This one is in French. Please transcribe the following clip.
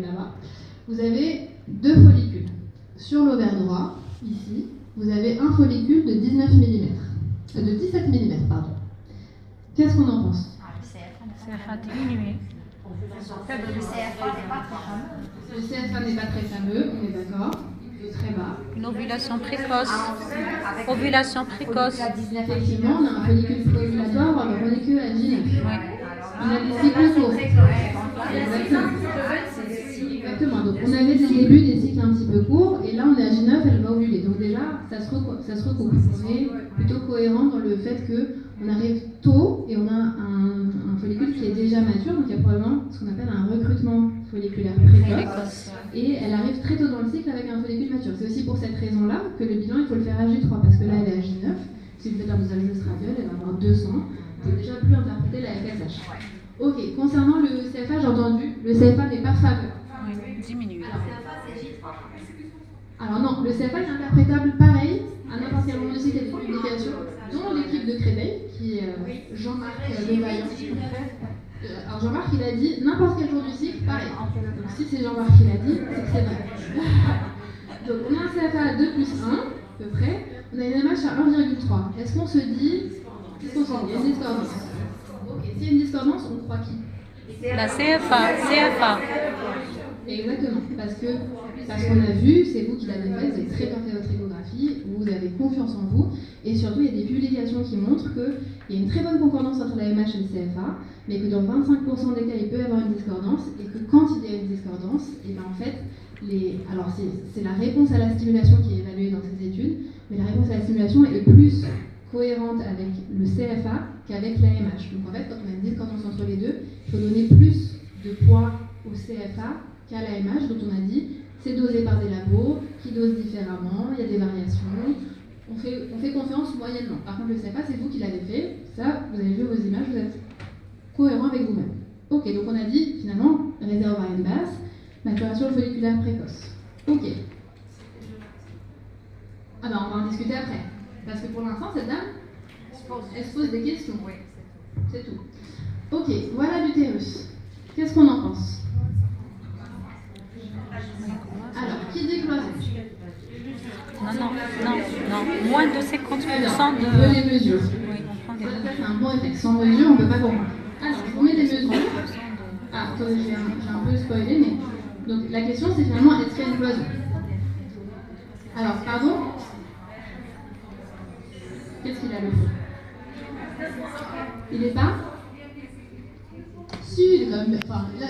là-bas, vous avez 2 follicules. Sur l'ovaire droit, ici, vous avez un follicule de 19 mm, de 17 mm, pardon. Qu'est-ce qu'on en pense? CFA diminué. Le CFA n'est pas très fameux, on est d'accord. Il est très bas. Une ovulation précoce. Ovulation précoce. Effectivement, on a un follicule préovulatoire, on n'est que à J9. Oui. On a des cycles courts. Exactement. Donc on avait des débuts des cycles un petit peu courts, et là on est à J9, elle va ovuler. Donc déjà, ça se recoupe. On est plutôt cohérent dans le fait qu'on arrive tôt et on a un follicule qui est déjà mature, donc il y a probablement ce qu'on appelle un recrutement folliculaire précoce. Et elle arrive très tôt dans le cycle avec un follicule mature. C'est aussi pour cette raison-là que le bilan, il faut le faire à J3, parce que là elle est à J9. Si vous faites un dosage d'estradiol, elle va avoir 200. Vous pouvez déjà plus interpréter la FSH. Ok, concernant le CFA, j'ai entendu, le CFA n'est pas fameux. Oui, diminué. Alors non, le CFA est interprétable pareil à n'importe quel moment du cycle et de publication, dont l'équipe de Créteil, qui est Jean-Marc Levaillant. Alors Jean-Marc, il a dit n'importe quel jour du cycle, pareil. Donc si c'est Jean-Marc qui l'a dit, c'est que c'est vrai. Donc on a un CFA à 2 plus 1, à peu près. On a une MH à 1,3. Est-ce qu'on se dit, il y a une discordance? Ok, s'il y a une discordance, on croit qui? La CFA. Exactement, parce qu'on a vu, c'est vous qui l'avez fait, vous avez très bien fait votre échographie, vous avez confiance en vous, et surtout il y a des publications qui montrent qu'il y a une très bonne concordance entre la MH et le CFA, mais que dans 25% des cas il peut y avoir une discordance, et que quand il y a une discordance, et bien en fait, alors c'est la réponse à la stimulation qui est évaluée dans ces études, mais la réponse à la stimulation est plus cohérente avec le CFA qu'avec la MH. Donc en fait, quand on a une discordance entre les deux, il faut donner plus de poids au CFA qu'à la MH, dont on a dit c'est dosé par des labos, qui dosent différemment, il y a des variations. On fait confiance moyennement. Par contre, le CFA, c'est vous qui l'avez fait. Ça, vous avez vu vos images, vous êtes cohérent avec vous-même. Ok, donc on a dit finalement réserve ovarienne basse, maturation folliculaire précoce. Ok. Ah ben on va en discuter après. Parce que pour l'instant, cette dame, elle se pose des questions. C'est tout. Ok, voilà l'utérus. Qu'est-ce qu'on en pense? Alors, qui dit cloison? Non. Moins de 50% de... On veut les mesures. Oui, on prend des Ça, mesures. c'est un bon réflexe. Sans mesure, on ne peut pas comprendre. Alors, on met des mesures. Ah, attendez, j'ai un peu spoilé, mais... Donc, la question, c'est finalement, est-ce qu'il y a une cloison? Alors, pardon? Qu'est-ce qu'il a le feu? Il n'est pas? Si, il est quand même... Enfin, là,